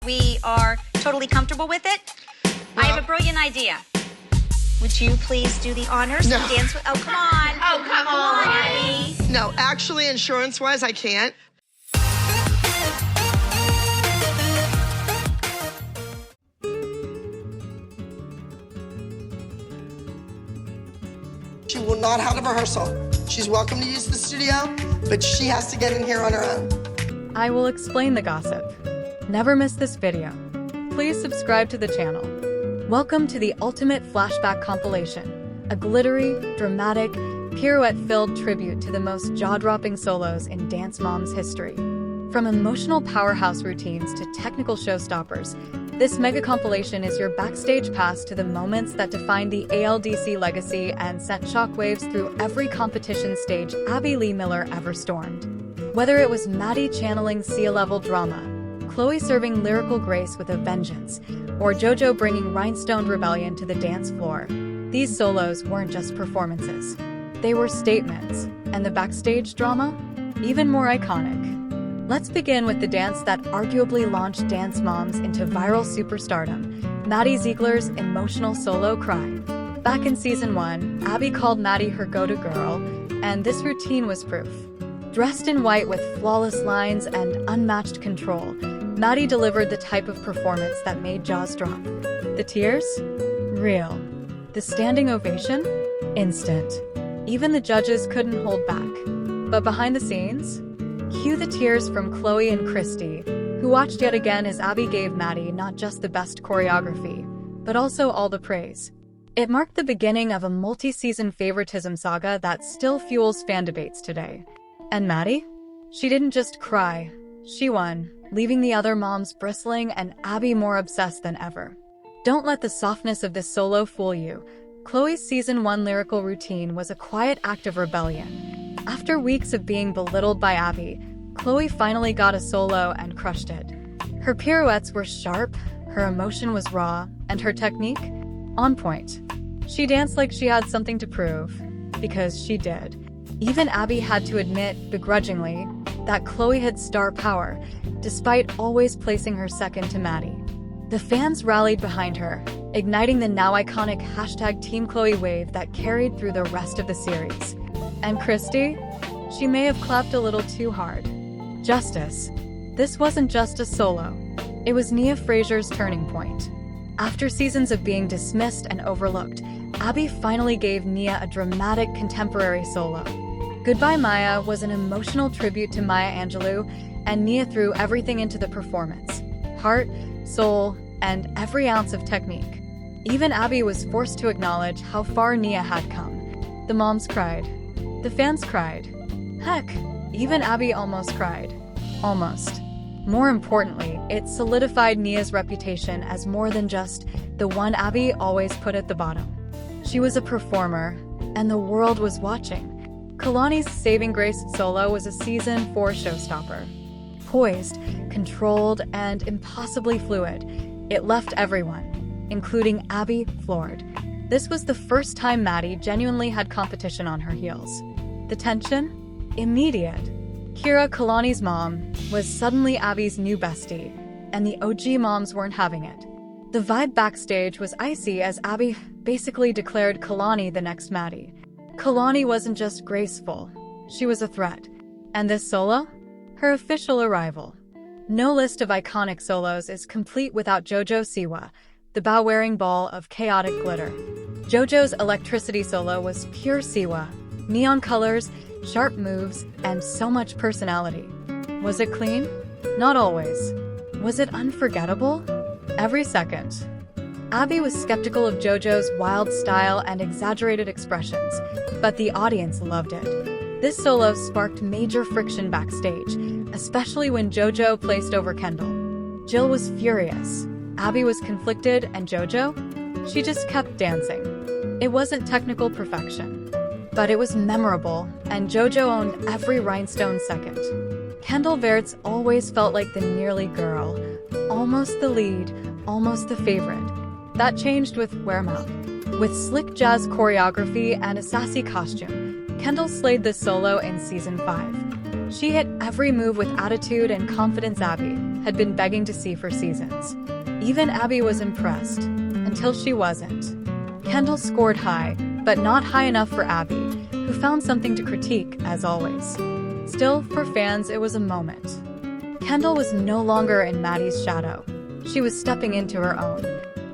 we are totally comfortable with it, I have a brilliant idea. Would you please do the honors and dance with... Oh, come on. Oh, come on. Maddie. No, actually, insurance-wise, I can't. She will not have a rehearsal. She's welcome to use the studio, but she has to get in here on her own. I will explain the gossip. Never miss this video. Please subscribe to the channel. Welcome to the ultimate flashback compilation, a glittery, dramatic, pirouette-filled tribute to the most jaw-dropping solos in Dance Mom's history. From emotional powerhouse routines to technical showstoppers, this mega compilation is your backstage pass to the moments that defined the ALDC legacy and sent shockwaves through every competition stage Abby Lee Miller ever stormed. Whether it was Maddie channeling Sia-level drama, Chloe serving lyrical grace with a vengeance, or JoJo bringing rhinestoned rebellion to the dance floor, these solos weren't just performances. They were statements, and the backstage drama? Even more iconic. Let's begin with the dance that arguably launched Dance Moms into viral superstardom, Maddie Ziegler's emotional solo Cry. Back in season 1, Abby called Maddie her go-to girl, and this routine was proof. Dressed in white with flawless lines and unmatched control, Maddie delivered the type of performance that made jaws drop. The tears? Real. The standing ovation? Instant. Even the judges couldn't hold back. But behind the scenes? Cue the tears from Chloe and Christy, who watched yet again as Abby gave Maddie not just the best choreography, but also all the praise. It marked the beginning of a multi-season favoritism saga that still fuels fan debates today. And Maddie? She didn't just cry. She won, leaving the other moms bristling and Abby more obsessed than ever. Don't let the softness of this solo fool you. Chloe's season 1 lyrical routine was a quiet act of rebellion. After weeks of being belittled by Abby, Chloe finally got a solo and crushed it. Her pirouettes were sharp, her emotion was raw, and her technique? On point. She danced like she had something to prove, because she did. Even Abby had to admit, begrudgingly, that Chloe had star power, despite always placing her second to Maddie. The fans rallied behind her, igniting the now iconic #TeamChloe wave that carried through the rest of the series. And Christy? She may have clapped a little too hard. Justice. This wasn't just a solo. It was Nia Fraser's turning point. After seasons of being dismissed and overlooked, Abby finally gave Nia a dramatic contemporary solo. Goodbye Maya was an emotional tribute to Maya Angelou, and Nia threw everything into the performance. Heart, soul, and every ounce of technique. Even Abby was forced to acknowledge how far Nia had come. The moms cried. The fans cried. Heck, even Abby almost cried. Almost. More importantly, it solidified Nia's reputation as more than just the one Abby always put at the bottom. She was a performer, and the world was watching. Kalani's Saving Grace solo was a season 4 showstopper. Poised, controlled, and impossibly fluid, it left everyone, including Abby, floored. This was the first time Maddie genuinely had competition on her heels. The tension? Immediate. Kira, Kalani's mom, was suddenly Abby's new bestie, and the OG moms weren't having it. The vibe backstage was icy as Abby basically declared Kalani the next Maddie. Kalani wasn't just graceful, she was a threat. And this solo? Her official arrival. No list of iconic solos is complete without JoJo Siwa, the bow-wearing ball of chaotic glitter. JoJo's electricity solo was pure siwa. Neon colors, sharp moves, and so much personality. Was it clean? Not always. Was it unforgettable? Every second. Abby was skeptical of JoJo's wild style and exaggerated expressions, but the audience loved it. This solo sparked major friction backstage, especially when JoJo placed over Kendall. Jill was furious. Abby was conflicted, and JoJo? She just kept dancing. It wasn't technical perfection, but it was memorable, and JoJo owned every rhinestone second. Kendall Verts always felt like the nearly girl, almost the lead, almost the favorite. That changed with Wearmouth. With slick jazz choreography and a sassy costume, Kendall slayed this solo in season 5. She hit every move with attitude and confidence Abby had been begging to see for seasons. Even Abby was impressed, until she wasn't. Kendall scored high, but not high enough for Abby, who found something to critique, as always. Still, for fans, it was a moment. Kendall was no longer in Maddie's shadow. She was stepping into her own.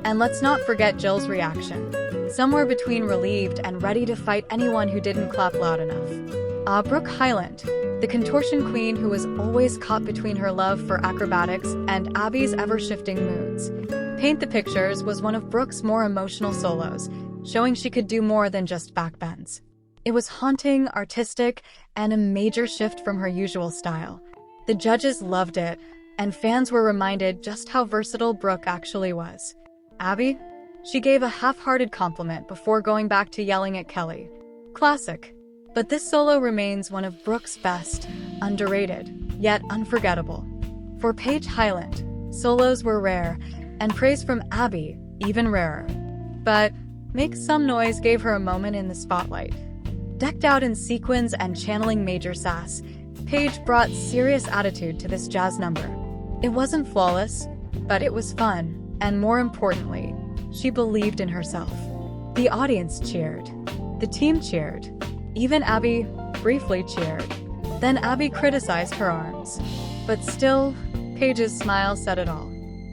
And let's not forget Jill's reaction. Somewhere between relieved and ready to fight anyone who didn't clap loud enough. Brooke Hyland, the contortion queen who was always caught between her love for acrobatics and Abby's ever-shifting moods. Paint the Pictures was one of Brooke's more emotional solos, showing she could do more than just backbends. It was haunting, artistic, and a major shift from her usual style. The judges loved it, and fans were reminded just how versatile Brooke actually was. Abby? She gave a half-hearted compliment before going back to yelling at Kelly. Classic. But this solo remains one of Brooke's best, underrated, yet unforgettable. For Paige Hyland, solos were rare, and praise from Abby even rarer. But Make Some Noise gave her a moment in the spotlight. Decked out in sequins and channeling major sass, Paige brought serious attitude to this jazz number. It wasn't flawless, but it was fun, and more importantly, she believed in herself. The audience cheered. The team cheered. Even Abby briefly cheered. Then Abby criticized her arms. But still, Paige's smile said it all.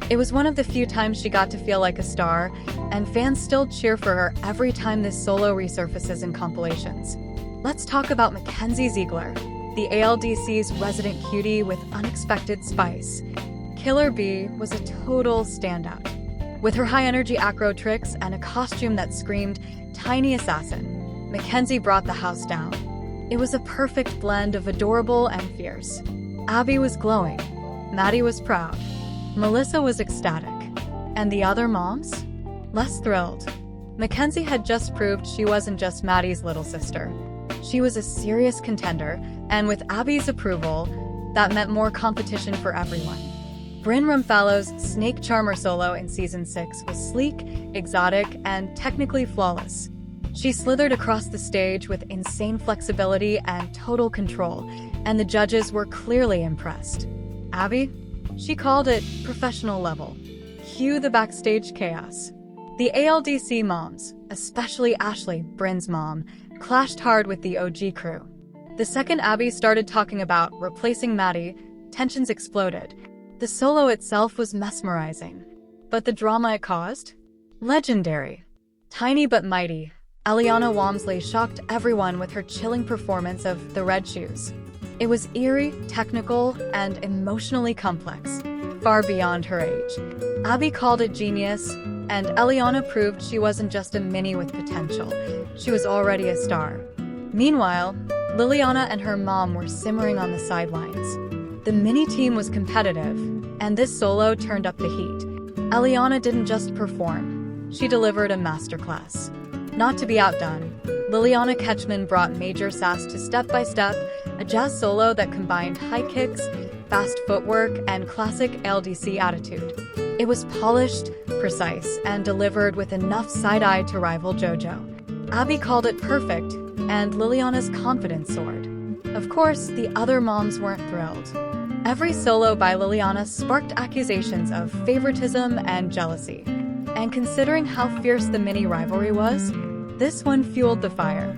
It was one of the few times she got to feel like a star, and fans still cheer for her every time this solo resurfaces in compilations. Let's talk about Mackenzie Ziegler, the ALDC's resident cutie with unexpected spice. Killer Bee was a total standout. With her high-energy acro tricks and a costume that screamed tiny assassin, Mackenzie brought the house down. It was a perfect blend of adorable and fierce. Abby was glowing. Maddie was proud. Melissa was ecstatic. And the other moms? Less thrilled. Mackenzie had just proved she wasn't just Maddie's little sister. She was a serious contender, and with Abby's approval, that meant more competition for everyone. Bryn Rumfallow's Snake Charmer solo in Season 6 was sleek, exotic, and technically flawless. She slithered across the stage with insane flexibility and total control, and the judges were clearly impressed. Abby? She called it professional level. Cue the backstage chaos. The ALDC moms, especially Ashley, Bryn's mom, clashed hard with the OG crew. The second Abby started talking about replacing Maddie, tensions exploded. The solo itself was mesmerizing. But the drama it caused? Legendary. Tiny but mighty, Eliana Walmsley shocked everyone with her chilling performance of The Red Shoes. It was eerie, technical, and emotionally complex, far beyond her age. Abby called it genius, and Eliana proved she wasn't just a mini with potential. She was already a star. Meanwhile, Liliana and her mom were simmering on the sidelines. The mini team was competitive, and this solo turned up the heat. Eliana didn't just perform, she delivered a masterclass. Not to be outdone, Liliana Ketchman brought major sass to Step by Step, a jazz solo that combined high kicks, fast footwork, and classic ALDC attitude. It was polished, precise, and delivered with enough side-eye to rival JoJo. Abby called it perfect, and Liliana's confidence soared. Of course, the other moms weren't thrilled. Every solo by Liliana sparked accusations of favoritism and jealousy. And considering how fierce the mini rivalry was, this one fueled the fire.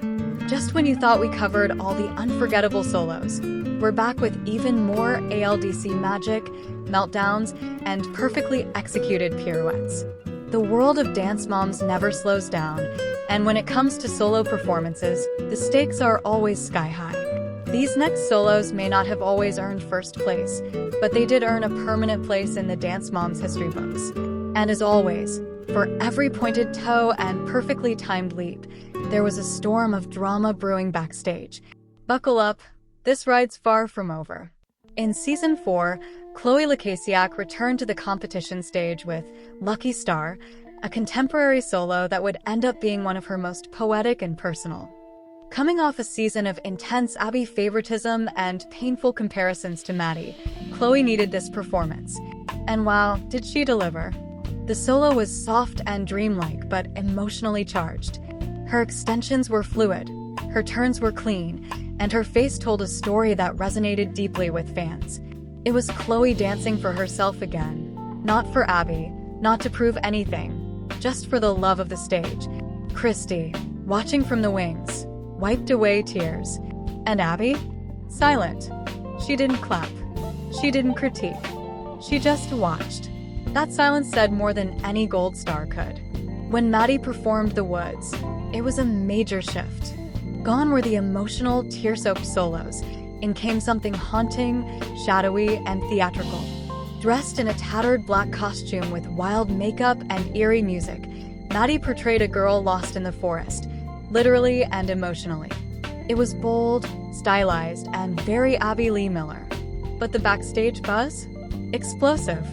Just when you thought we covered all the unforgettable solos, we're back with even more ALDC magic, meltdowns, and perfectly executed pirouettes. The world of dance moms never slows down, and when it comes to solo performances, the stakes are always sky high. These next solos may not have always earned first place, but they did earn a permanent place in the Dance Moms history books. And as always, for every pointed toe and perfectly timed leap, there was a storm of drama brewing backstage. Buckle up, this ride's far from over. In Season 4, Chloe Lacasiak returned to the competition stage with Lucky Star, a contemporary solo that would end up being one of her most poetic and personal. Coming off a season of intense Abby favoritism and painful comparisons to Maddie, Chloe needed this performance. And wow, did she deliver? The solo was soft and dreamlike, but emotionally charged. Her extensions were fluid, her turns were clean, and her face told a story that resonated deeply with fans. It was Chloe dancing for herself again. Not for Abby, not to prove anything, just for the love of the stage. Christy, watching from the wings, wiped away tears. And Abby? Silent. She didn't clap. She didn't critique. She just watched. That silence said more than any gold star could. When Maddie performed The Woods, it was a major shift. Gone were the emotional, tear-soaked solos. In came something haunting, shadowy, and theatrical. Dressed in a tattered black costume with wild makeup and eerie music, Maddie portrayed a girl lost in the forest, literally and emotionally. It was bold, stylized, and very Abby Lee Miller. But the backstage buzz? Explosive.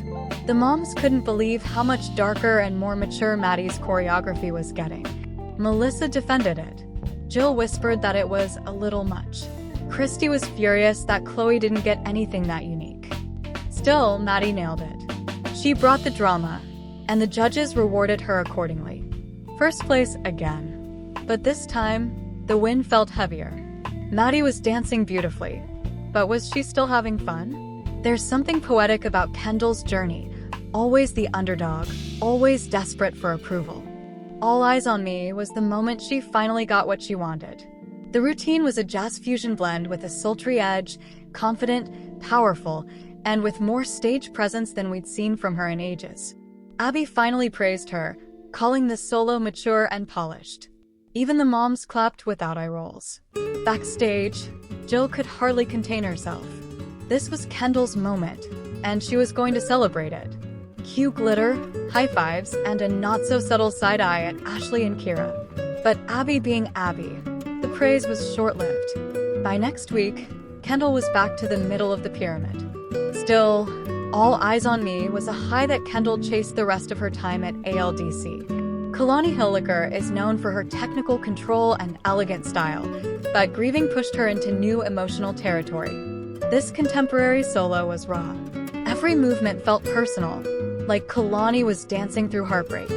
The moms couldn't believe how much darker and more mature Maddie's choreography was getting. Melissa defended it. Jill whispered that it was a little much. Christy was furious that Chloe didn't get anything that unique. Still, Maddie nailed it. She brought the drama, and the judges rewarded her accordingly. First place again. But this time, the win felt heavier. Maddie was dancing beautifully, but was she still having fun? There's something poetic about Kendall's journey, always the underdog, always desperate for approval. All Eyes on Me was the moment she finally got what she wanted. The routine was a jazz fusion blend with a sultry edge, confident, powerful, and with more stage presence than we'd seen from her in ages. Abby finally praised her, calling the solo mature and polished. Even the moms clapped without eye rolls. Backstage, Jill could hardly contain herself. This was Kendall's moment, and she was going to celebrate it. Cue glitter, high fives, and a not-so-subtle side-eye at Ashley and Kira. But Abby being Abby, the praise was short-lived. By next week, Kendall was back to the middle of the pyramid. Still, All Eyes on Me was a high that Kendall chased the rest of her time at ALDC. Kalani Hilliker is known for her technical control and elegant style, but grieving pushed her into new emotional territory. This contemporary solo was raw. Every movement felt personal, like Kalani was dancing through heartbreak.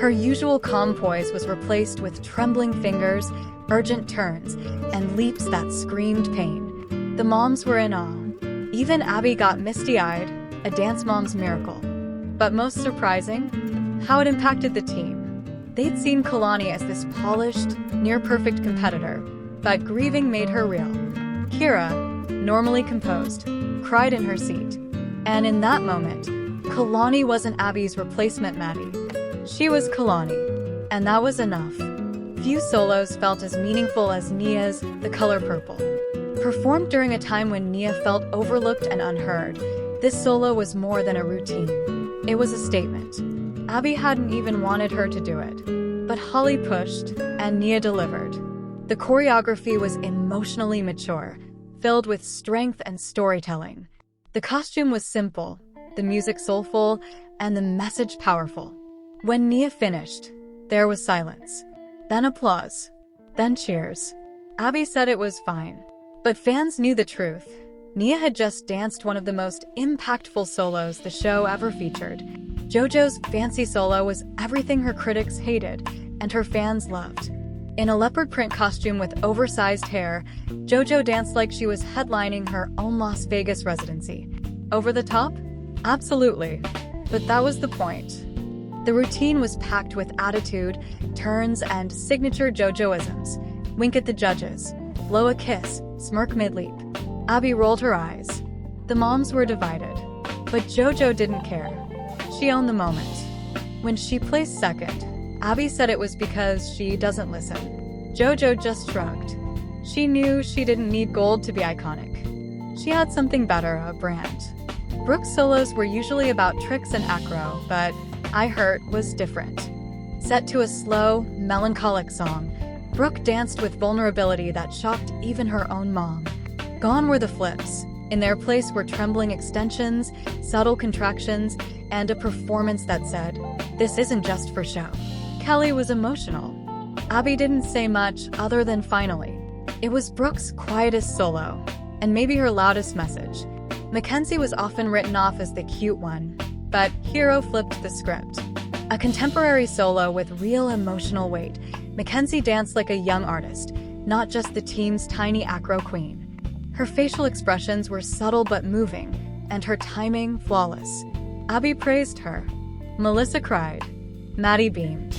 Her usual calm poise was replaced with trembling fingers, urgent turns, and leaps that screamed pain. The moms were in awe. Even Abby got misty-eyed, a dance mom's miracle. But most surprising, how it impacted the team. They'd seen Kalani as this polished, near-perfect competitor, but grieving made her real. Kira, normally composed, cried in her seat. And in that moment, Kalani wasn't Abby's replacement Maddie. She was Kalani, and that was enough. Few solos felt as meaningful as Nia's The Color Purple. Performed during a time when Nia felt overlooked and unheard, this solo was more than a routine. It was a statement. Abby hadn't even wanted her to do it, but Holly pushed, and Nia delivered. The choreography was emotionally mature, filled with strength and storytelling. The costume was simple, the music soulful, and the message powerful. When Nia finished, there was silence. Then applause. Then cheers. Abby said it was fine. But fans knew the truth. Nia had just danced one of the most impactful solos the show ever featured. JoJo's fancy solo was everything her critics hated, and her fans loved. In a leopard print costume with oversized hair, JoJo danced like she was headlining her own Las Vegas residency. Over the top? Absolutely. But that was the point. The routine was packed with attitude, turns, and signature JoJoisms. Wink at the judges, blow a kiss, smirk mid-leap. Abby rolled her eyes. The moms were divided. But JoJo didn't care. She owned the moment. When she placed second, Abby said it was because she doesn't listen. JoJo just shrugged. She knew she didn't need gold to be iconic. She had something better, a brand. Brooke's solos were usually about tricks and acro, but I Hurt was different. Set to a slow, melancholic song, Brooke danced with vulnerability that shocked even her own mom. Gone were the flips. In their place were trembling extensions, subtle contractions, and a performance that said, "This isn't just for show." Kelly was emotional. Abby didn't say much other than finally. It was Brooke's quietest solo, and maybe her loudest message. Mackenzie was often written off as the cute one, but Hero flipped the script. A contemporary solo with real emotional weight, Mackenzie danced like a young artist, not just the team's tiny acro queen. Her facial expressions were subtle but moving, and her timing flawless. Abby praised her. Melissa cried. Maddie beamed.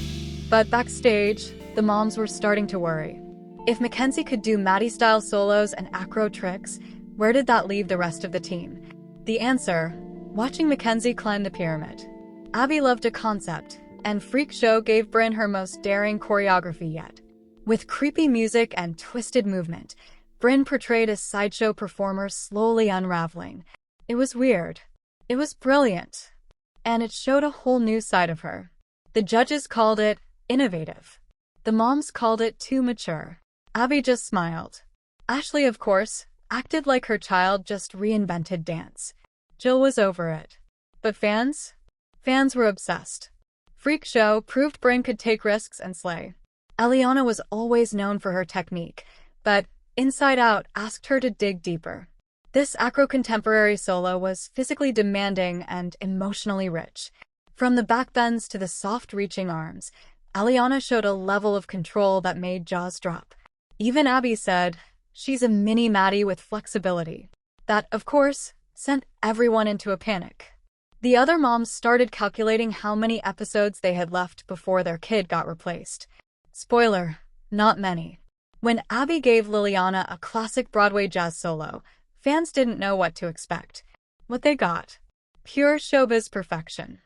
But backstage, the moms were starting to worry. If Mackenzie could do Maddie-style solos and acro tricks, where did that leave the rest of the team? The answer: watching Mackenzie climb the pyramid. Abby loved a concept, and Freak Show gave Bryn her most daring choreography yet. With creepy music and twisted movement, Bryn portrayed a sideshow performer slowly unraveling. It was weird. It was brilliant. And it showed a whole new side of her. The judges called it innovative. The moms called it too mature. Abby just smiled. Ashley, of course, acted like her child just reinvented dance. Jill was over it. But fans? Fans were obsessed. Freak Show proved Bryn could take risks and slay. Eliana was always known for her technique, but Inside Out asked her to dig deeper. This acro-contemporary solo was physically demanding and emotionally rich. From the backbends to the soft reaching arms, Eliana showed a level of control that made jaws drop. Even Abby said, "She's a mini Maddie with flexibility." That, of course, sent everyone into a panic. The other moms started calculating how many episodes they had left before their kid got replaced. Spoiler, not many. When Abby gave Liliana a classic Broadway jazz solo, fans didn't know what to expect. What they got: pure showbiz perfection.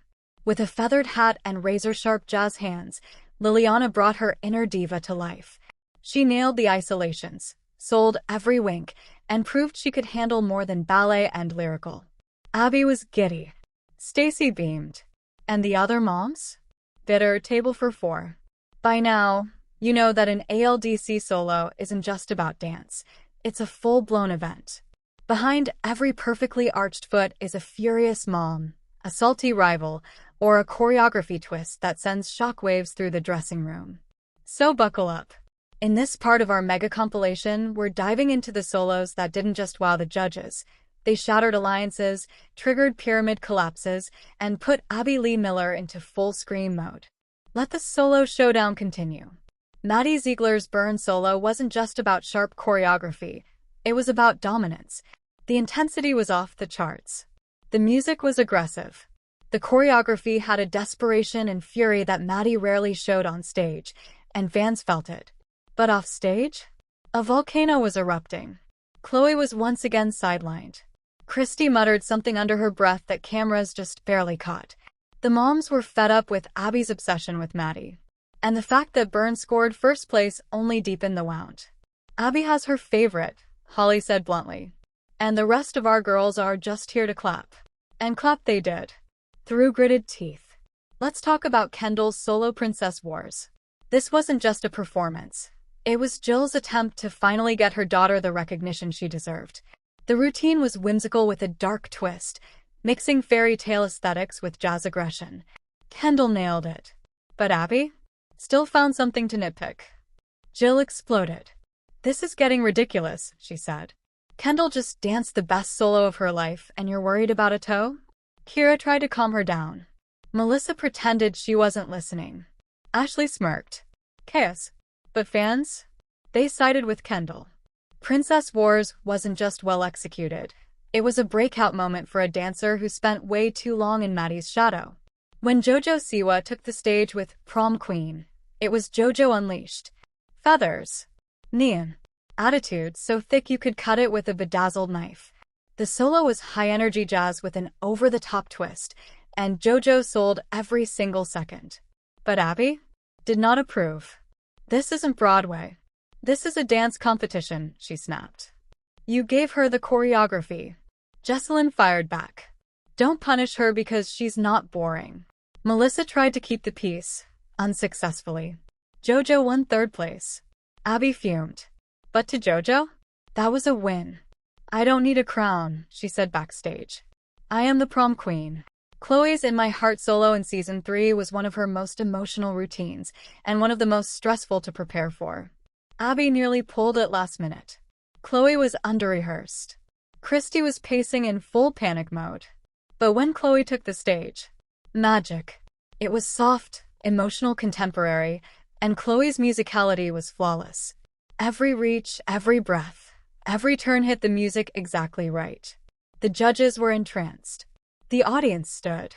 With a feathered hat and razor-sharp jazz hands, Liliana brought her inner diva to life. She nailed the isolations, sold every wink, and proved she could handle more than ballet and lyrical. Abby was giddy. Stacy beamed. And the other moms? Bitter table for four. By now, you know that an ALDC solo isn't just about dance. It's a full-blown event. Behind every perfectly arched foot is a furious mom, a salty rival, or a choreography twist that sends shockwaves through the dressing room. So buckle up. In this part of our mega compilation, we're diving into the solos that didn't just wow the judges. They shattered alliances, triggered pyramid collapses, and put Abby Lee Miller into full scream mode. Let the solo showdown continue. Maddie Ziegler's Burn solo wasn't just about sharp choreography. It was about dominance. The intensity was off the charts. The music was aggressive. The choreography had a desperation and fury that Maddie rarely showed on stage, and fans felt it. But off stage, a volcano was erupting. Chloe was once again sidelined. Christy muttered something under her breath that cameras just barely caught. The moms were fed up with Abby's obsession with Maddie. And the fact that Burn scored first place only deepened the wound. Abby has her favorite, Holly said bluntly. And the rest of our girls are just here to clap. And clap they did. Through gritted teeth. Let's talk about Kendall's solo Princess Wars. This wasn't just a performance. It was Jill's attempt to finally get her daughter the recognition she deserved. The routine was whimsical with a dark twist, mixing fairy tale aesthetics with jazz aggression. Kendall nailed it. But Abby still found something to nitpick. Jill exploded. "This is getting ridiculous," she said. "Kendall just danced the best solo of her life, and you're worried about a toe?" Kira tried to calm her down. Melissa pretended she wasn't listening. Ashley smirked. Chaos. But fans? They sided with Kendall. Princess Wars wasn't just well executed. It was a breakout moment for a dancer who spent way too long in Maddie's shadow. When Jojo Siwa took the stage with Prom Queen, it was Jojo unleashed. Feathers. Neon. Attitude so thick you could cut it with a bedazzled knife. The solo was high-energy jazz with an over-the-top twist, and Jojo sold every single second. But Abby did not approve. "This isn't Broadway. This is a dance competition," she snapped. "You gave her the choreography." Jessalyn fired back. "Don't punish her because she's not boring." Melissa tried to keep the peace, unsuccessfully. Jojo won third place. Abby fumed. But to Jojo, that was a win. "I don't need a crown," she said backstage. "I am the prom queen." Chloe's In My Heart solo in Season 3 was one of her most emotional routines, and one of the most stressful to prepare for. Abby nearly pulled it last minute. Chloe was under-rehearsed. Christy was pacing in full panic mode. But when Chloe took the stage, magic. It was soft, emotional contemporary, and Chloe's musicality was flawless. Every reach, every breath, every turn hit the music exactly right. The judges were entranced. The audience stood.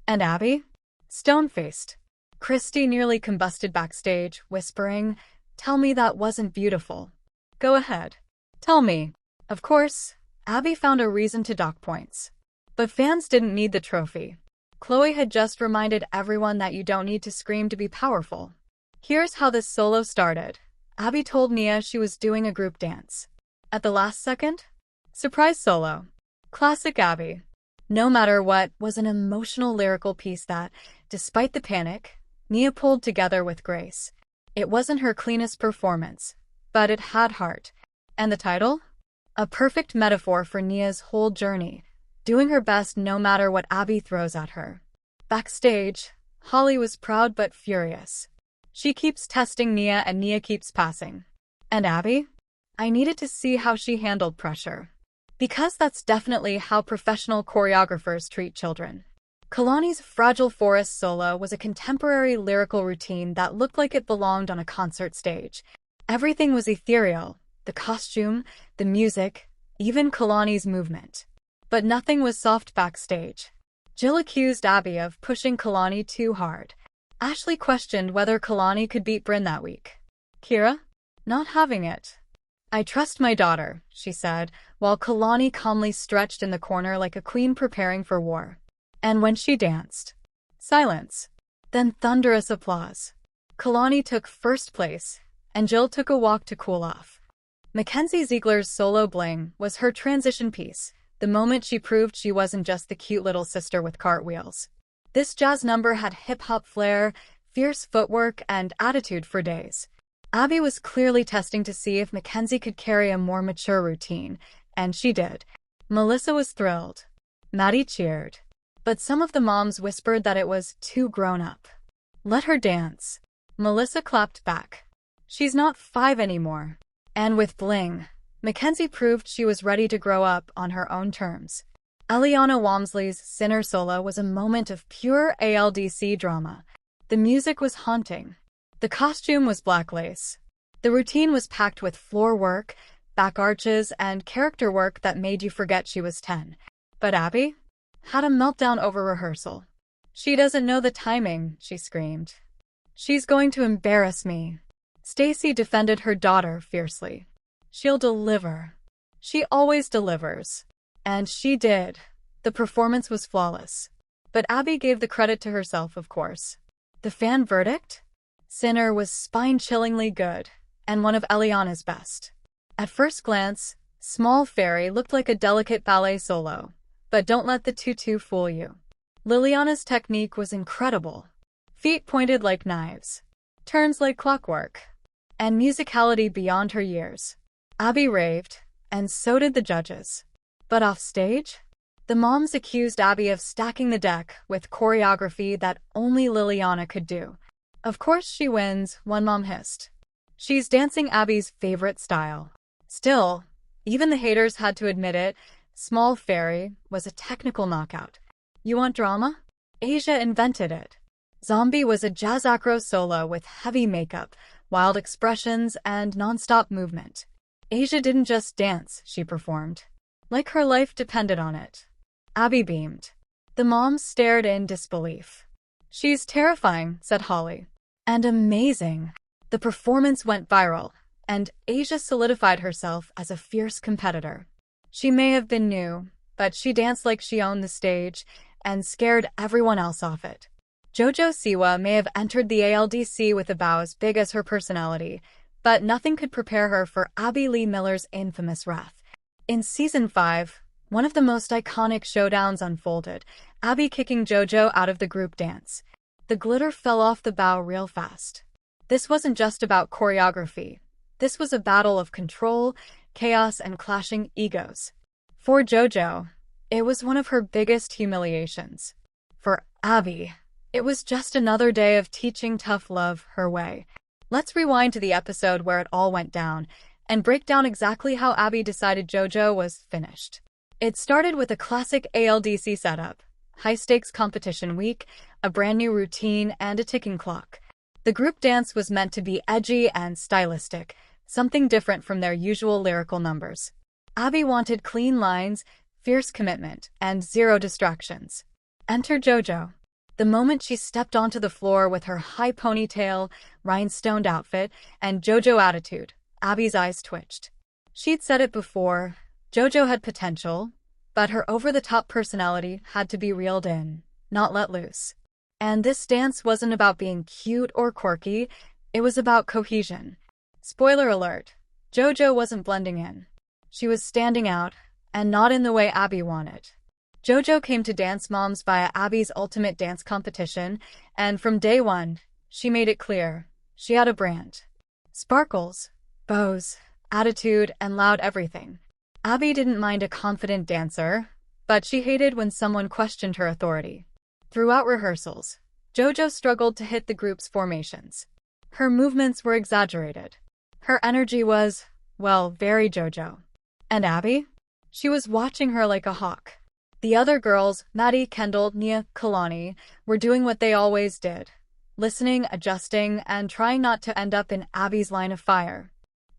And Abby? Stone-faced. Christy nearly combusted backstage, whispering, "Tell me that wasn't beautiful." "Go ahead. Tell me." Of course, Abby found a reason to dock points. But fans didn't need the trophy. Chloe had just reminded everyone that you don't need to scream to be powerful. Here's how this solo started. Abby told Nia she was doing a group dance. At the last second, surprise solo. Classic Abby. No Matter What was an emotional lyrical piece that, despite the panic, Nia pulled together with grace. It wasn't her cleanest performance, but it had heart. And the title? A perfect metaphor for Nia's whole journey, doing her best no matter what Abby throws at her. Backstage, Holly was proud but furious. She keeps testing Nia and Nia keeps passing. And Abby? I needed to see how she handled pressure. Because that's definitely how professional choreographers treat children. Kalani's Fragile Forest solo was a contemporary lyrical routine that looked like it belonged on a concert stage. Everything was ethereal, the costume, the music, even Kalani's movement. But nothing was soft backstage. Jill accused Abby of pushing Kalani too hard. Ashley questioned whether Kalani could beat Bryn that week. Kira? Not having it. "I trust my daughter," she said, while Kalani calmly stretched in the corner like a queen preparing for war. And when she danced, silence. Then thunderous applause. Kalani took first place, and Jill took a walk to cool off. Mackenzie Ziegler's solo bling was her transition piece, the moment she proved she wasn't just the cute little sister with cartwheels. This jazz number had hip-hop flair, fierce footwork, and attitude for days. Abby was clearly testing to see if Mackenzie could carry a more mature routine, and she did. Melissa was thrilled. Maddie cheered. But some of the moms whispered that it was too grown-up. "Let her dance." Melissa clapped back. "She's not 5 anymore." And with bling, Mackenzie proved she was ready to grow up on her own terms. Eliana Walmsley's Sinner solo was a moment of pure ALDC drama. The music was haunting. The costume was black lace. The routine was packed with floor work, back arches, and character work that made you forget she was 10. But Abby had a meltdown over rehearsal. "She doesn't know the timing," she screamed. "She's going to embarrass me." Stacy defended her daughter fiercely. "She'll deliver. She always delivers." And she did. The performance was flawless. But Abby gave the credit to herself, of course. The fan verdict? Sinner was spine-chillingly good, and one of Eliana's best. At first glance, Small Fairy looked like a delicate ballet solo. But don't let the tutu fool you. Liliana's technique was incredible. Feet pointed like knives. Turns like clockwork. And musicality beyond her years. Abby raved, and so did the judges. But off stage, the moms accused Abby of stacking the deck with choreography that only Liliana could do. "Of course she wins," one mom hissed. "She's dancing Abby's favorite style." Still, even the haters had to admit it, Small Fairy was a technical knockout. You want drama? Asia invented it. Zombie was a jazz acro solo with heavy makeup, wild expressions, and non-stop movement. Asia didn't just dance, she performed. Like her life depended on it. Abby beamed. The moms stared in disbelief. "She's terrifying," said Holly. "And amazing." The performance went viral, and Asia solidified herself as a fierce competitor. She may have been new, but she danced like she owned the stage and scared everyone else off it. Jojo Siwa may have entered the ALDC with a bow as big as her personality, but nothing could prepare her for Abby Lee Miller's infamous wrath. In Season 5, one of the most iconic showdowns unfolded, Abby kicking Jojo out of the group dance. The glitter fell off the bow real fast. This wasn't just about choreography. This was a battle of control, chaos, and clashing egos. For Jojo, it was one of her biggest humiliations. For Abby, it was just another day of teaching tough love her way. Let's rewind to the episode where it all went down and break down exactly how Abby decided Jojo was finished. It started with a classic ALDC setup, high-stakes competition week, a brand new routine, and a ticking clock. The group dance was meant to be edgy and stylistic, something different from their usual lyrical numbers. Abby wanted clean lines, fierce commitment, and zero distractions. Enter JoJo. The moment she stepped onto the floor with her high ponytail, rhinestoned outfit, and JoJo attitude, Abby's eyes twitched. She'd said it before, JoJo had potential, but her over-the-top personality had to be reeled in, not let loose. And this dance wasn't about being cute or quirky, it was about cohesion. Spoiler alert, JoJo wasn't blending in. She was standing out, and not in the way Abby wanted. JoJo came to Dance Moms via Abby's ultimate dance competition, and from day one, she made it clear, she had a brand. Sparkles, bows, attitude, and loud everything. Abby didn't mind a confident dancer, but she hated when someone questioned her authority. Throughout rehearsals, JoJo struggled to hit the group's formations. Her movements were exaggerated. Her energy was, well, very JoJo. And Abby? She was watching her like a hawk. The other girls, Maddie, Kendall, Nia, Kalani, were doing what they always did. Listening, adjusting, and trying not to end up in Abby's line of fire.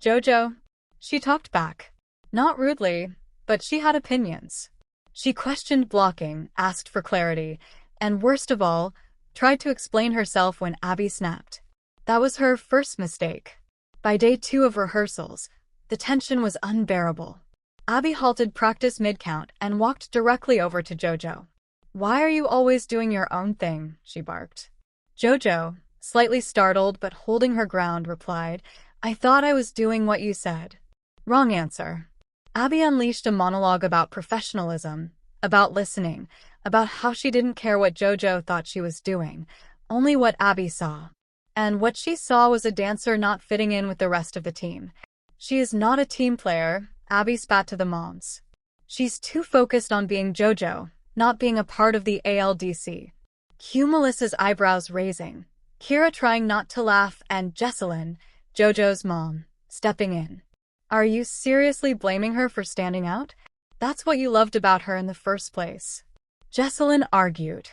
JoJo, she talked back. Not rudely, but she had opinions. She questioned blocking, asked for clarity, and worst of all, tried to explain herself when Abby snapped. That was her first mistake. By day 2 of rehearsals, the tension was unbearable. Abby halted practice mid-count and walked directly over to JoJo. "Why are you always doing your own thing?" she barked. JoJo, slightly startled but holding her ground, replied, "I thought I was doing what you said." Wrong answer. Abby unleashed a monologue about professionalism, about listening, about how she didn't care what JoJo thought she was doing, only what Abby saw. And what she saw was a dancer not fitting in with the rest of the team. "She is not a team player," Abby spat to the moms. "She's too focused on being JoJo, not being a part of the ALDC. Cue Melissa's eyebrows raising, Kira trying not to laugh, and Jessalyn, JoJo's mom, stepping in. "Are you seriously blaming her for standing out? That's what you loved about her in the first place." Jessalyn argued.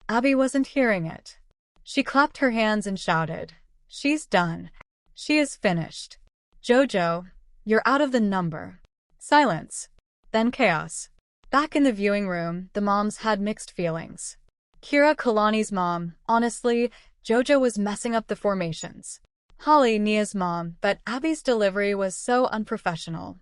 Abby wasn't hearing it. She clapped her hands and shouted, "She's done. She is finished. JoJo, you're out of the number." Silence. Then chaos. Back in the viewing room, the moms had mixed feelings. Kira, Kalani's mom, honestly, JoJo was messing up the formations. Holly, Nia's mom, but Abby's delivery was so unprofessional.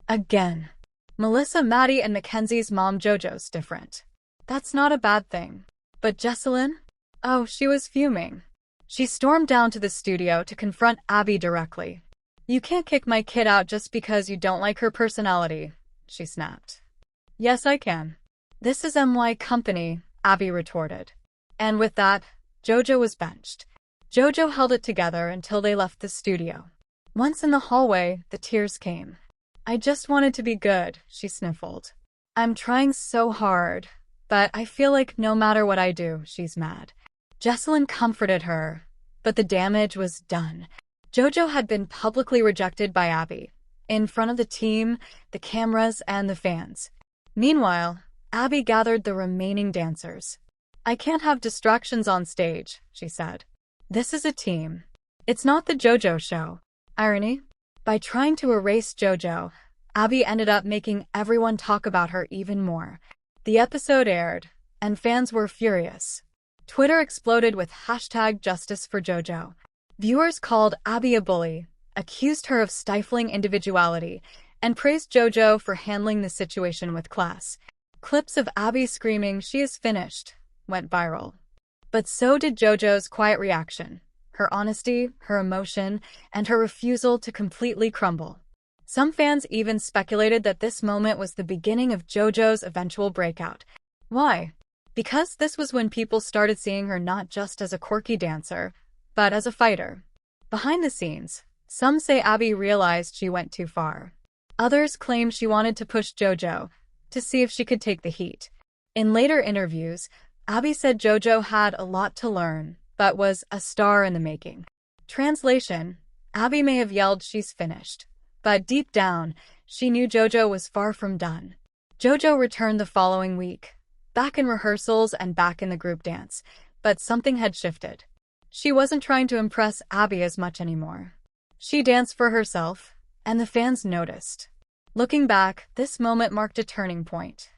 Again. Melissa, Maddie, and Mackenzie's mom, JoJo's different. That's not a bad thing. But Jessalyn? Oh, she was fuming. She stormed down to the studio to confront Abby directly. "You can't kick my kid out just because you don't like her personality," she snapped. "Yes, I can. This is MY Company," Abby retorted. And with that, JoJo was benched. JoJo held it together until they left the studio. Once in the hallway, the tears came. "I just wanted to be good," she sniffled. "I'm trying so hard, but I feel like no matter what I do, she's mad." Jessalyn comforted her, but the damage was done. JoJo had been publicly rejected by Abby, in front of the team, the cameras, and the fans. Meanwhile, Abby gathered the remaining dancers. "I can't have distractions on stage," she said. "This is a team. It's not the JoJo show." Irony? By trying to erase JoJo, Abby ended up making everyone talk about her even more. The episode aired, and fans were furious. Twitter exploded with #JusticeForJojo. Viewers called Abby a bully, accused her of stifling individuality, and praised JoJo for handling the situation with class. Clips of Abby screaming, "She is finished," went viral. But so did JoJo's quiet reaction, her honesty, her emotion, and her refusal to completely crumble. Some fans even speculated that this moment was the beginning of JoJo's eventual breakout. Why? Because this was when people started seeing her not just as a quirky dancer, but as a fighter. Behind the scenes, some say Abby realized she went too far. Others claim she wanted to push JoJo to see if she could take the heat. In later interviews, Abby said JoJo had a lot to learn, but was a star in the making. Translation: Abby may have yelled she's finished, but deep down, she knew JoJo was far from done. JoJo returned the following week, back in rehearsals and back in the group dance, but something had shifted. She wasn't trying to impress Abby as much anymore. She danced for herself, and the fans noticed. Looking back, this moment marked a turning point.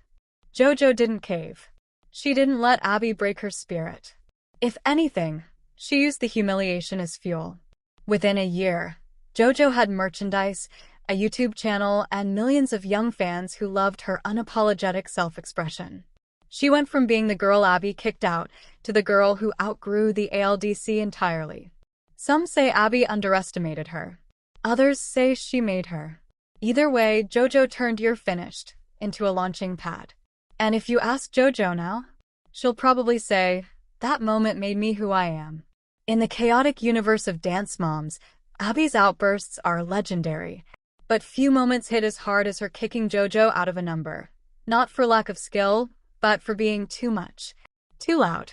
JoJo didn't cave. She didn't let Abby break her spirit. If anything, she used the humiliation as fuel. Within a year, JoJo had merchandise, a YouTube channel, and millions of young fans who loved her unapologetic self-expression. She went from being the girl Abby kicked out to the girl who outgrew the ALDC entirely. Some say Abby underestimated her. Others say she made her. Either way, JoJo turned "you're finished" into a launching pad. And if you ask JoJo now, she'll probably say, "That moment made me who I am." In the chaotic universe of dance moms, Abby's outbursts are legendary. But few moments hit as hard as her kicking JoJo out of a number. Not for lack of skill, but for being too much, too loud,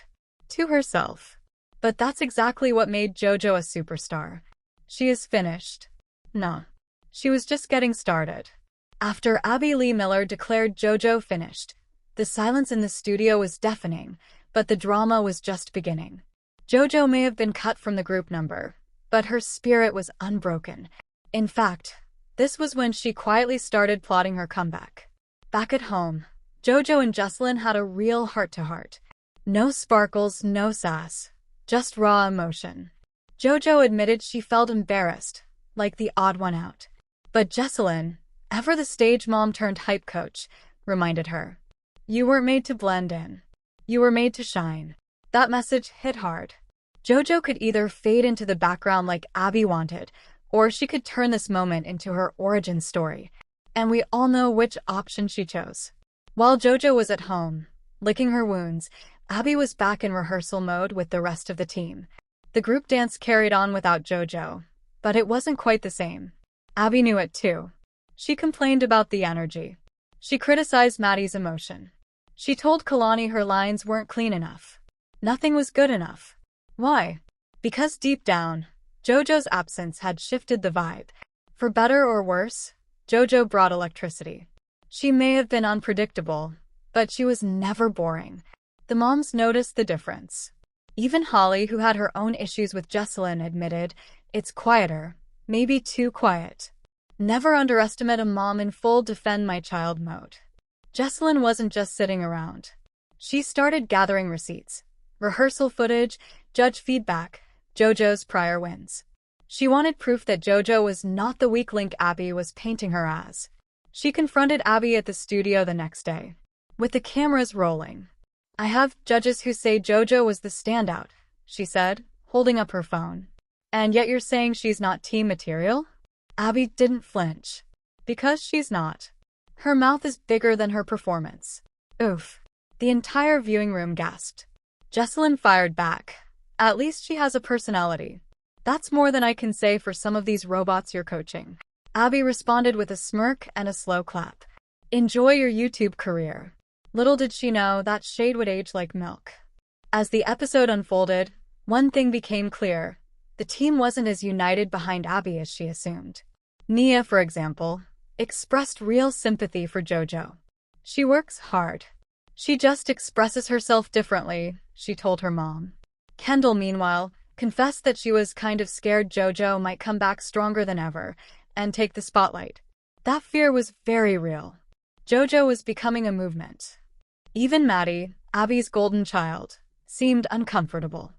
to herself. But that's exactly what made JoJo a superstar. She is finished. No. She was just getting started. After Abby Lee Miller declared JoJo finished, the silence in the studio was deafening, but the drama was just beginning. JoJo may have been cut from the group number, but her spirit was unbroken. In fact, this was when she quietly started plotting her comeback. Back at home, JoJo and Jesselyn had a real heart-to-heart. No sparkles, no sass, just raw emotion. JoJo admitted she felt embarrassed, like the odd one out. But Jesselyn, ever the stage mom turned hype coach, reminded her, "You weren't made to blend in. You were made to shine." That message hit hard. JoJo could either fade into the background like Abby wanted, or she could turn this moment into her origin story. And we all know which option she chose. While JoJo was at home, licking her wounds, Abby was back in rehearsal mode with the rest of the team. The group dance carried on without JoJo, but it wasn't quite the same. Abby knew it too. She complained about the energy. She criticized Maddie's emotion. She told Kalani her lines weren't clean enough. Nothing was good enough. Why? Because deep down, JoJo's absence had shifted the vibe. For better or worse, JoJo brought electricity. She may have been unpredictable, but she was never boring. The moms noticed the difference. Even Holly, who had her own issues with Jesselyn, admitted, "It's quieter, maybe too quiet." Never underestimate a mom in full defend my child mode. Jesselyn wasn't just sitting around. She started gathering receipts, rehearsal footage, judge feedback, JoJo's prior wins. She wanted proof that JoJo was not the weak link Abby was painting her as. She confronted Abby at the studio the next day, with the cameras rolling. "I have judges who say JoJo was the standout," she said, holding up her phone. "And yet you're saying she's not team material?" Abby didn't flinch. Because she's not. Her mouth is bigger than her performance. Oof. The entire viewing room gasped. Jesselyn fired back. "At least she has a personality. That's more than I can say for some of these robots you're coaching." Abby responded with a smirk and a slow clap. "Enjoy your YouTube career." Little did she know that shade would age like milk. As the episode unfolded, one thing became clear. The team wasn't as united behind Abby as she assumed. Nia, for example, expressed real sympathy for JoJo. "She works hard. She just expresses herself differently," she told her mom. Kendall, meanwhile, confessed that she was kind of scared JoJo might come back stronger than ever and take the spotlight. That fear was very real. JoJo was becoming a movement. Even Maddie, Abby's golden child, seemed uncomfortable.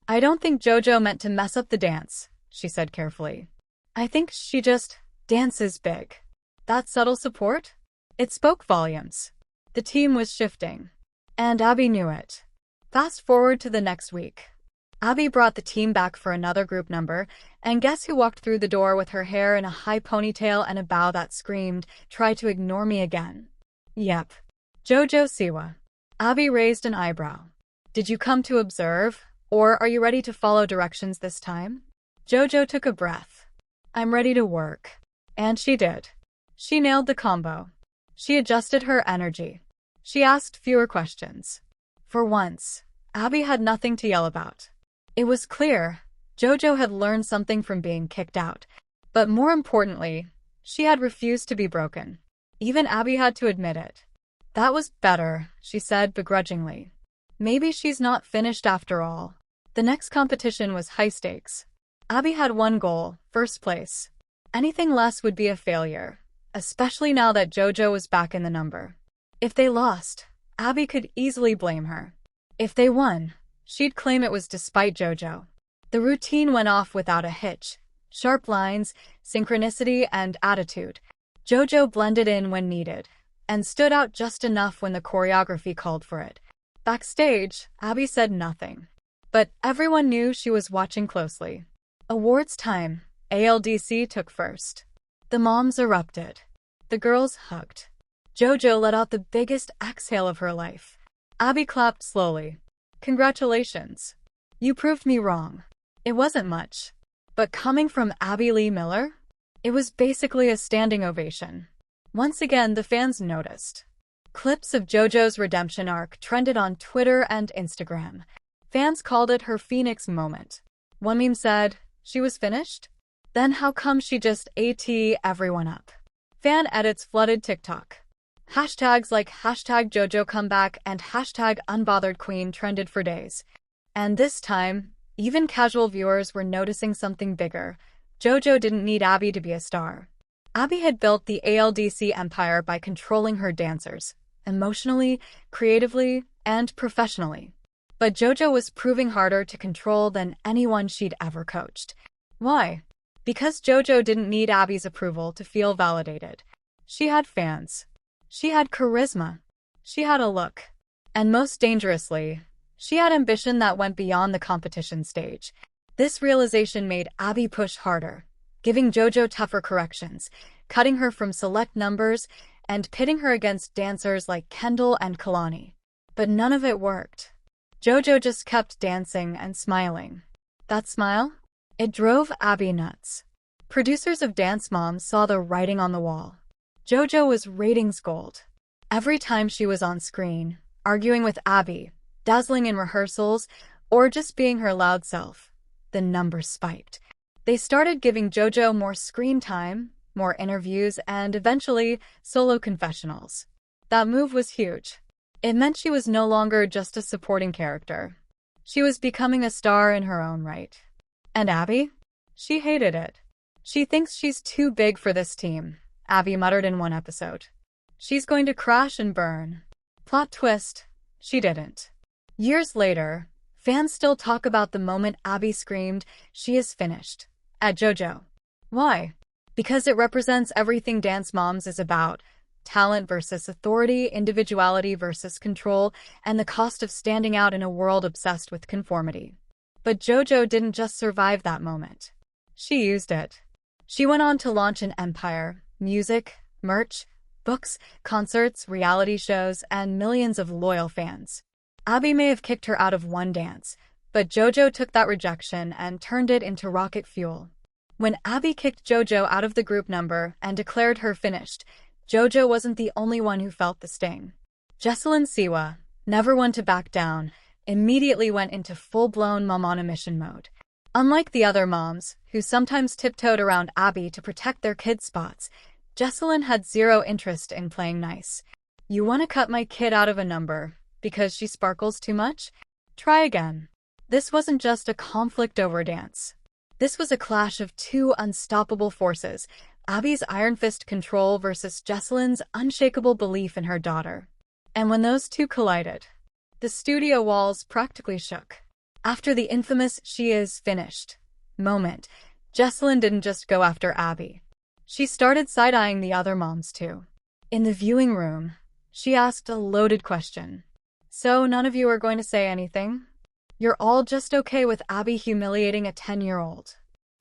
"I don't think JoJo meant to mess up the dance," she said carefully. "I think she just dances big." That subtle support? It spoke volumes. The team was shifting. And Abby knew it. Fast forward to the next week. Abby brought the team back for another group number, and guess who walked through the door with her hair in a high ponytail and a bow that screamed, "Try to ignore me again." Yep. JoJo Siwa. Abby raised an eyebrow. "Did you come to observe, or are you ready to follow directions this time?" JoJo took a breath. "I'm ready to work." And she did. She nailed the combo. She adjusted her energy. She asked fewer questions. For once, Abby had nothing to yell about. It was clear JoJo had learned something from being kicked out. But more importantly, she had refused to be broken. Even Abby had to admit it. "That was better," she said begrudgingly. Maybe she's not finished after all. The next competition was high stakes. Abby had one goal, first place. Anything less would be a failure. especially now that JoJo was back in the number. If they lost, Abby could easily blame her. If they won, she'd claim it was despite JoJo. The routine went off without a hitch. Sharp lines, synchronicity, and attitude. JoJo blended in when needed, and stood out just enough when the choreography called for it. Backstage, Abby said nothing. But everyone knew she was watching closely. Awards time, ALDC took first. The moms erupted. The girls hugged. JoJo let out the biggest exhale of her life. Abby clapped slowly. Congratulations. You proved me wrong. It wasn't much. But coming from Abby Lee Miller, it was basically a standing ovation. Once again, the fans noticed. Clips of JoJo's redemption arc trended on Twitter and Instagram. Fans called it her Phoenix moment. One meme said, "She was finished? Then how come she just AT everyone up?" Fan edits flooded TikTok. Hashtags like #JoJo comeback and #unbotheredqueen trended for days. And this time, even casual viewers were noticing something bigger. JoJo didn't need Abby to be a star. Abby had built the ALDC empire by controlling her dancers, emotionally, creatively, and professionally. But JoJo was proving harder to control than anyone she'd ever coached. Why? Because JoJo didn't need Abby's approval to feel validated. She had fans. She had charisma. She had a look. And most dangerously, she had ambition that went beyond the competition stage. This realization made Abby push harder, giving JoJo tougher corrections, cutting her from select numbers, and pitting her against dancers like Kendall and Kalani. But none of it worked. JoJo just kept dancing and smiling. That smile? It drove Abby nuts. Producers of Dance Moms saw the writing on the wall. JoJo was ratings gold. Every time she was on screen, arguing with Abby, dazzling in rehearsals, or just being her loud self, the numbers spiked. They started giving JoJo more screen time, more interviews, and eventually solo confessionals. That move was huge. It meant she was no longer just a supporting character. She was becoming a star in her own right. And Abby? She hated it. She thinks she's too big for this team, Abby muttered in one episode. She's going to crash and burn. Plot twist, she didn't. Years later, fans still talk about the moment Abby screamed, "She is finished," at JoJo. Why? Because it represents everything Dance Moms is about. Talent versus authority, individuality versus control, and the cost of standing out in a world obsessed with conformity. But JoJo didn't just survive that moment. She used it. She went on to launch an empire, music, merch, books, concerts, reality shows, and millions of loyal fans. Abby may have kicked her out of one dance, but JoJo took that rejection and turned it into rocket fuel. When Abby kicked JoJo out of the group number and declared her finished, JoJo wasn't the only one who felt the sting. Jessalyn Siwa, never one to back down, immediately went into full-blown mom on a mission mode. Unlike the other moms, who sometimes tiptoed around Abby to protect their kids' spots, Jessalyn had zero interest in playing nice. You want to cut my kid out of a number because she sparkles too much? Try again. This wasn't just a conflict over dance. This was a clash of two unstoppable forces, Abby's iron fist control versus Jessalyn's unshakable belief in her daughter. And when those two collided, the studio walls practically shook. After the infamous "she is finished" moment, Jessalyn didn't just go after Abby. She started side-eyeing the other moms too. In the viewing room, she asked a loaded question. "So none of you are going to say anything? You're all just okay with Abby humiliating a 10-year-old?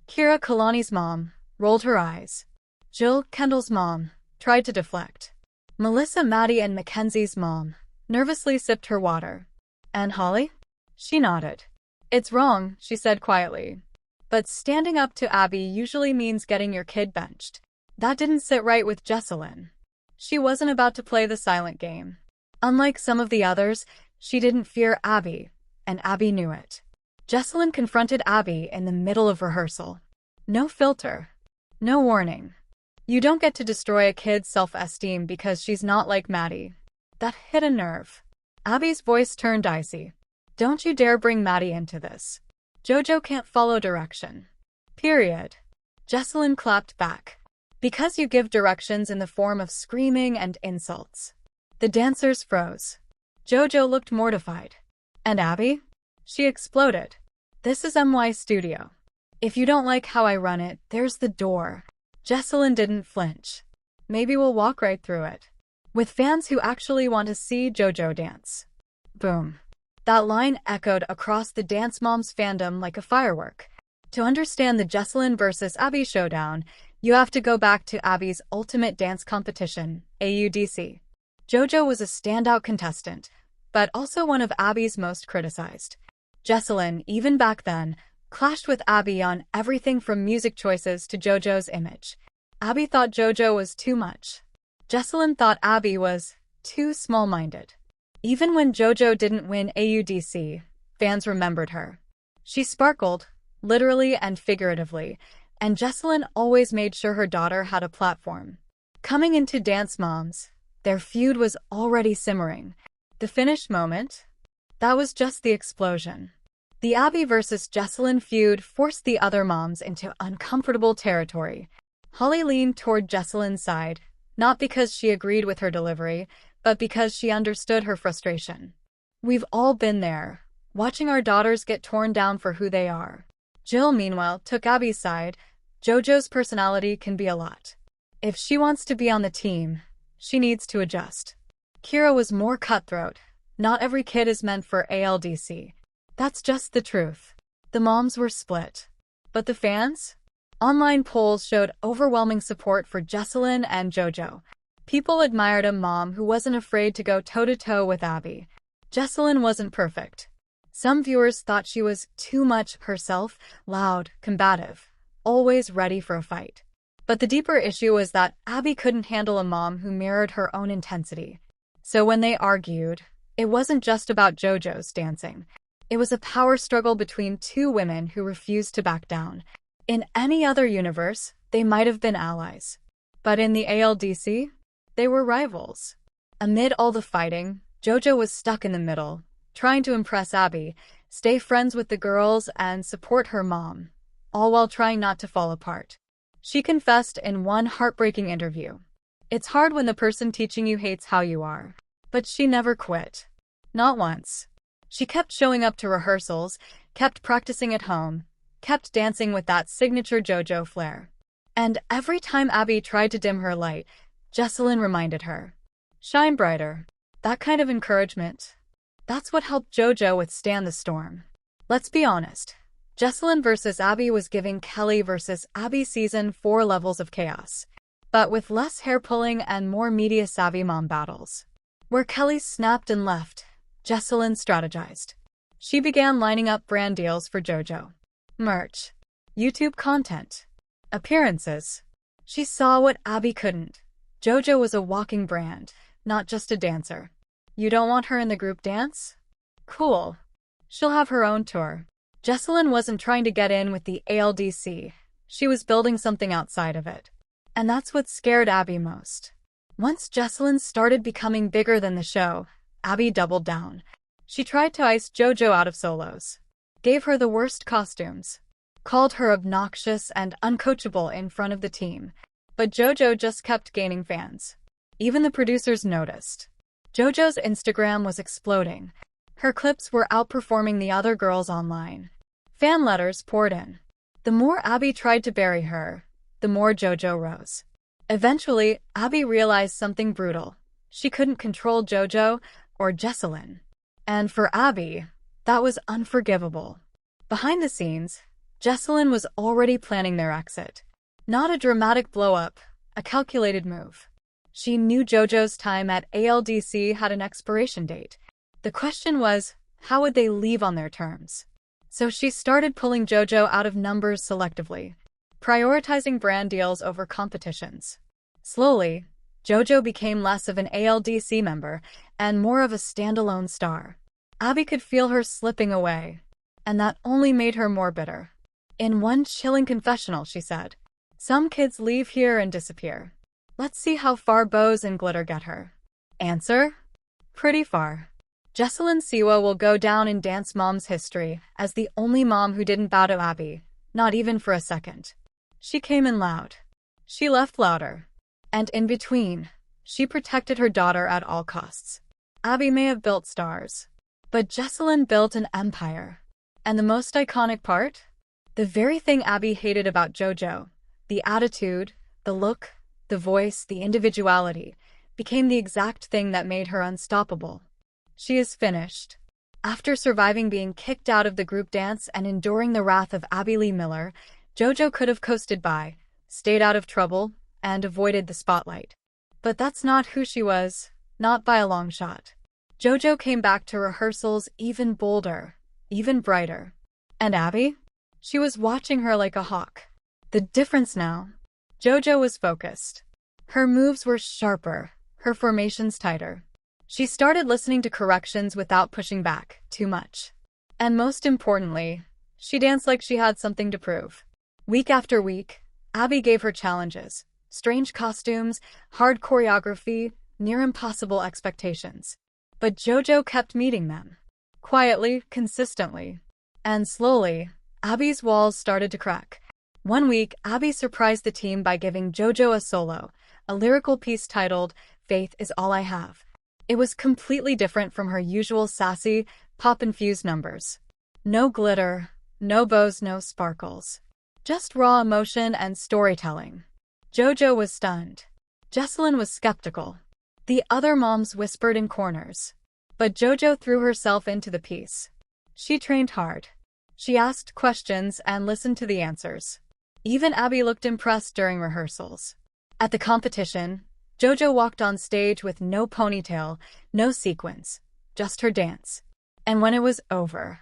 Kira, Kalani's mom, rolled her eyes. Jill, Kendall's mom, tried to deflect. Melissa, Maddie, and Mackenzie's mom nervously sipped her water. And Holly? She nodded. "It's wrong," she said quietly. "But standing up to Abby usually means getting your kid benched." That didn't sit right with Jessalyn. She wasn't about to play the silent game. Unlike some of the others, she didn't fear Abby, and Abby knew it. Jessalyn confronted Abby in the middle of rehearsal. No filter. No warning. You don't get to destroy a kid's self-esteem because she's not like Maddie. That hit a nerve. Abby's voice turned icy. "Don't you dare bring Maddie into this. JoJo can't follow direction. Period." Jessalyn clapped back. Because you give directions in the form of screaming and insults. The dancers froze. Jojo looked mortified. And Abby? She exploded. This is MY Studio. If you don't like how I run it, there's the door. Jesselyn didn't flinch. Maybe we'll walk right through it. With fans who actually want to see Jojo dance. Boom. That line echoed across the Dance Moms fandom like a firework. To understand the Jesselyn versus Abby showdown, you have to go back to Abby's Ultimate Dance Competition, AUDC. Jojo was a standout contestant, but also one of Abby's most criticized. Jesselyn, even back then, clashed with Abby on everything from music choices to Jojo's image. Abby thought Jojo was too much. Jesselyn thought Abby was too small-minded. Even when Jojo didn't win AUDC, fans remembered her. She sparkled, literally and figuratively, and Jesselyn always made sure her daughter had a platform. Coming into Dance Moms, their feud was already simmering. The finished moment? That was just the explosion. The Abby versus Jesselyn feud forced the other moms into uncomfortable territory. Holly leaned toward Jesselyn's side, not because she agreed with her delivery, but because she understood her frustration. We've all been there, watching our daughters get torn down for who they are. Jill, meanwhile, took Abby's side. Jojo's personality can be a lot. If she wants to be on the team, she needs to adjust. Kira was more cutthroat. Not every kid is meant for ALDC. That's just the truth. The moms were split. But the fans? Online polls showed overwhelming support for Jesselyn and Jojo. People admired a mom who wasn't afraid to go toe-to-toe with Abby. Jesselyn wasn't perfect. Some viewers thought she was too much herself, loud, combative, always ready for a fight. But the deeper issue was that Abby couldn't handle a mom who mirrored her own intensity. So when they argued, it wasn't just about Jojo's dancing. It was a power struggle between two women who refused to back down. In any other universe, they might have been allies. But in the ALDC, they were rivals. Amid all the fighting, Jojo was stuck in the middle, trying to impress Abby, stay friends with the girls, and support her mom, all while trying not to fall apart. She confessed in one heartbreaking interview. It's hard when the person teaching you hates how you are. But she never quit. Not once. She kept showing up to rehearsals, kept practicing at home, kept dancing with that signature Jojo flair. And every time Abby tried to dim her light, Jesselyn reminded her. Shine brighter. That kind of encouragement. That's what helped Jojo withstand the storm. Let's be honest. Jesselyn versus Abby was giving Kelly versus Abby season 4 levels of chaos. But with less hair-pulling and more media-savvy mom battles. Where Kelly snapped and left, Jesselyn strategized. She began lining up brand deals for Jojo. Merch. YouTube content. Appearances. She saw what Abby couldn't. Jojo was a walking brand, not just a dancer. You don't want her in the group dance? Cool. She'll have her own tour. Jesselyn wasn't trying to get in with the ALDC. She was building something outside of it. And that's what scared Abby most. Once Jesselyn started becoming bigger than the show, Abby doubled down. She tried to ice Jojo out of solos, gave her the worst costumes, called her obnoxious and uncoachable in front of the team. But Jojo just kept gaining fans. Even the producers noticed. Jojo's Instagram was exploding. Her clips were outperforming the other girls online. Fan letters poured in. The more Abby tried to bury her, the more Jojo rose. Eventually, Abby realized something brutal. She couldn't control Jojo or Jesselyn. And for Abby, that was unforgivable. Behind the scenes, Jesselyn was already planning their exit. Not a dramatic blow-up, a calculated move. She knew Jojo's time at ALDC had an expiration date. The question was, how would they leave on their terms? So she started pulling Jojo out of numbers selectively, prioritizing brand deals over competitions. Slowly, Jojo became less of an ALDC member and more of a standalone star. Abby could feel her slipping away, and that only made her more bitter. In one chilling confessional, she said, "Some kids leave here and disappear. Let's see how far bows and glitter get her." Answer? Pretty far. Jesselyn Siwa will go down in Dance Mom's history as the only mom who didn't bow to Abby, not even for a second. She came in loud. she laughed louder. And in between, she protected her daughter at all costs. Abby may have built stars, but Jessalyn built an empire. And the most iconic part? The very thing Abby hated about JoJo, the attitude, the look, the voice, the individuality, became the exact thing that made her unstoppable. She is finished. After surviving being kicked out of the group dance and enduring the wrath of Abby Lee Miller, JoJo could have coasted by, stayed out of trouble, and avoided the spotlight. But that's not who she was, not by a long shot. JoJo came back to rehearsals even bolder, even brighter. And Abby? She was watching her like a hawk. The difference now? JoJo was focused. Her moves were sharper, her formations tighter. She started listening to corrections without pushing back too much. And most importantly, she danced like she had something to prove. Week after week, Abby gave her challenges, strange costumes, hard choreography, near impossible expectations. But JoJo kept meeting them. Quietly, consistently. And slowly, Abby's walls started to crack. One week, Abby surprised the team by giving JoJo a solo, a lyrical piece titled, "Faith is All I Have." It was completely different from her usual sassy, pop-infused numbers. No glitter, no bows, no sparkles. Just raw emotion and storytelling. JoJo was stunned. Jessalyn was skeptical. The other moms whispered in corners. But JoJo threw herself into the piece. She trained hard. She asked questions and listened to the answers. Even Abby looked impressed during rehearsals. At the competition, JoJo walked on stage with no ponytail, no sequins, just her dance. And when it was over,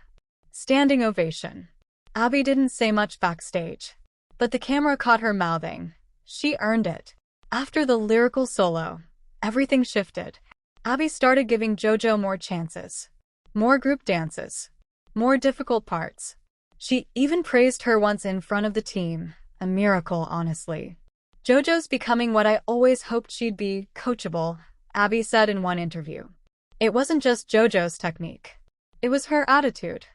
standing ovation. Abby didn't say much backstage, but the camera caught her mouthing. She earned it. After the lyrical solo, everything shifted. Abby started giving JoJo more chances, more group dances, more difficult parts. She even praised her once in front of the team, a miracle, honestly. JoJo's becoming what I always hoped she'd be, coachable, Abby said in one interview. It wasn't just JoJo's technique. It was her attitude.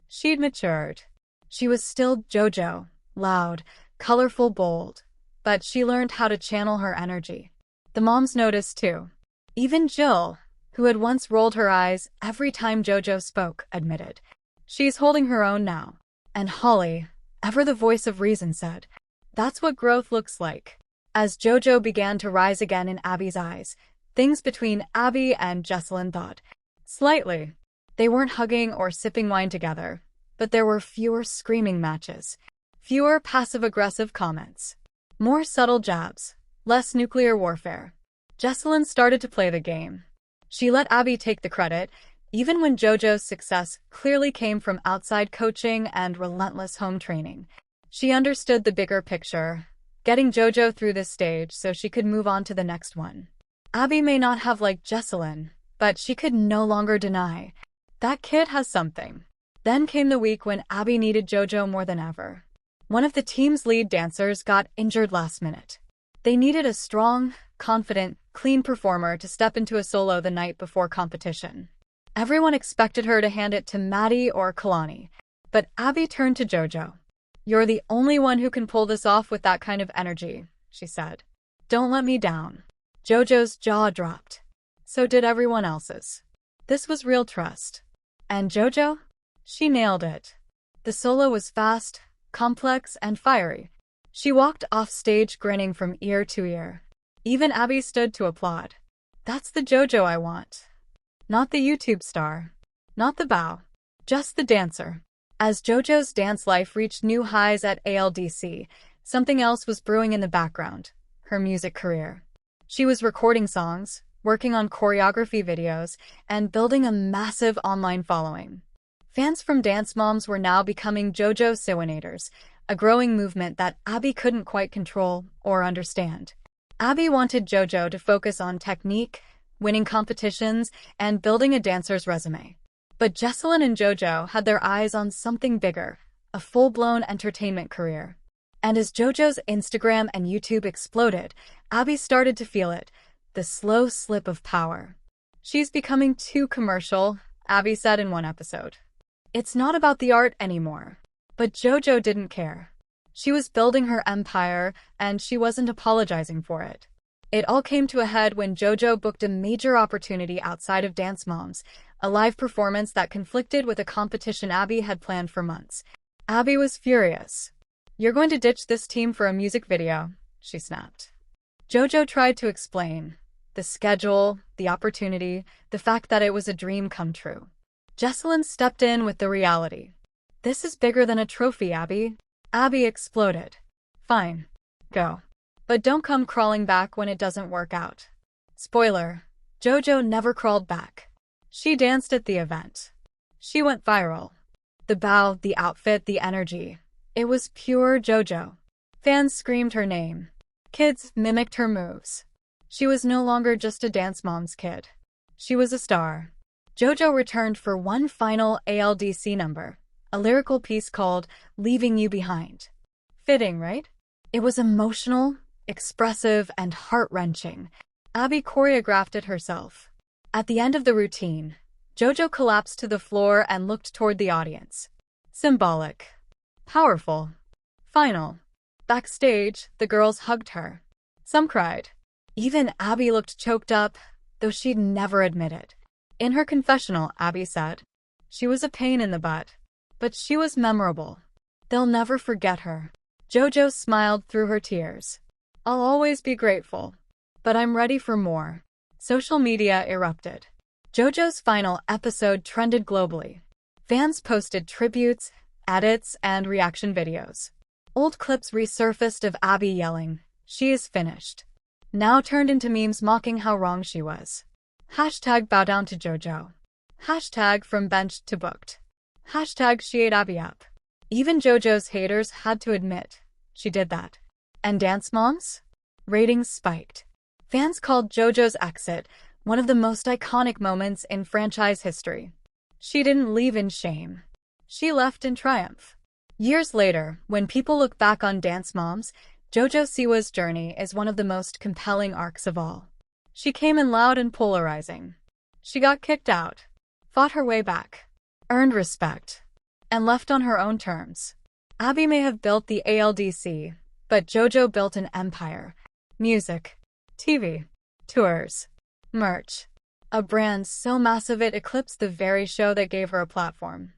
She'd matured. She was still JoJo, loud, colorful, bold, but she learned how to channel her energy. The moms noticed too. Even Jill, who had once rolled her eyes every time JoJo spoke, admitted. She's holding her own now. And Holly, ever the voice of reason, said, "That's what growth looks like." As JoJo began to rise again in Abby's eyes, things between Abby and Jessalyn thawed. Slightly. They weren't hugging or sipping wine together, but there were fewer screaming matches, fewer passive-aggressive comments, more subtle jabs, less nuclear warfare. Jessalyn started to play the game. She let Abby take the credit, even when JoJo's success clearly came from outside coaching and relentless home training. She understood the bigger picture, getting JoJo through this stage so she could move on to the next one. Abby may not have liked Jessalyn, but she could no longer deny, that kid has something. Then came the week when Abby needed JoJo more than ever. One of the team's lead dancers got injured last minute. They needed a strong, confident, clean performer to step into a solo the night before competition. Everyone expected her to hand it to Maddie or Kalani, but Abby turned to JoJo. "You're the only one who can pull this off with that kind of energy," she said. "Don't let me down." JoJo's jaw dropped. So did everyone else's. This was real trust. And JoJo? She nailed it. The solo was fast, complex, and fiery. She walked off stage grinning from ear to ear. Even Abby stood to applaud. That's the JoJo I want. Not the YouTube star. Not the bow. Just the dancer. As JoJo's dance life reached new highs at ALDC, something else was brewing in the background. Her music career. She was recording songs, working on choreography videos, and building a massive online following. Fans from dance moms were now becoming JoJo siwanators, a growing movement that Abby couldn't quite control or understand. Abby wanted JoJo to focus on technique, winning competitions, and building a dancer's resume. But Jessalyn and JoJo had their eyes on something bigger, a full-blown entertainment career. And as JoJo's Instagram and YouTube exploded, Abby started to feel it, the slow slip of power. "She's becoming too commercial," Abby said in one episode. "It's not about the art anymore." But JoJo didn't care. She was building her empire, and she wasn't apologizing for it. It all came to a head when JoJo booked a major opportunity outside of Dance Moms, a live performance that conflicted with a competition Abby had planned for months. Abby was furious. "You're going to ditch this team for a music video," she snapped. JoJo tried to explain the schedule, the opportunity, the fact that it was a dream come true. Jesselyn stepped in with the reality. "This is bigger than a trophy, Abby." Abby exploded. "Fine. Go. But don't come crawling back when it doesn't work out." Spoiler: JoJo never crawled back. She danced at the event. She went viral. The bow, the outfit, the energy. It was pure JoJo. Fans screamed her name. Kids mimicked her moves. She was no longer just a Dance Moms kid. She was a star. JoJo returned for one final ALDC number, a lyrical piece called "Leaving You Behind." Fitting, right? It was emotional, expressive, and heart-wrenching. Abby choreographed it herself. At the end of the routine, JoJo collapsed to the floor and looked toward the audience. Symbolic. Powerful. Final. Backstage, the girls hugged her. Some cried. Even Abby looked choked up, though she'd never admit it. In her confessional, Abby said, "She was a pain in the butt, but she was memorable. They'll never forget her." JoJo smiled through her tears. "I'll always be grateful, but I'm ready for more." Social media erupted. JoJo's final episode trended globally. Fans posted tributes, edits, and reaction videos. Old clips resurfaced of Abby yelling, "She is finished," now turned into memes mocking how wrong she was. Hashtag bow down to JoJo. Hashtag from bench to booked. Hashtag she ate Abby up. Even JoJo's haters had to admit she did that. And Dance Moms? Ratings spiked. Fans called JoJo's exit one of the most iconic moments in franchise history. She didn't leave in shame. She left in triumph. Years later, when people look back on Dance Moms, JoJo Siwa's journey is one of the most compelling arcs of all. She came in loud and polarizing. She got kicked out, fought her way back, earned respect, and left on her own terms. Abby may have built the ALDC, but JoJo built an empire. Music, TV, tours, merch. A brand so massive it eclipsed the very show that gave her a platform.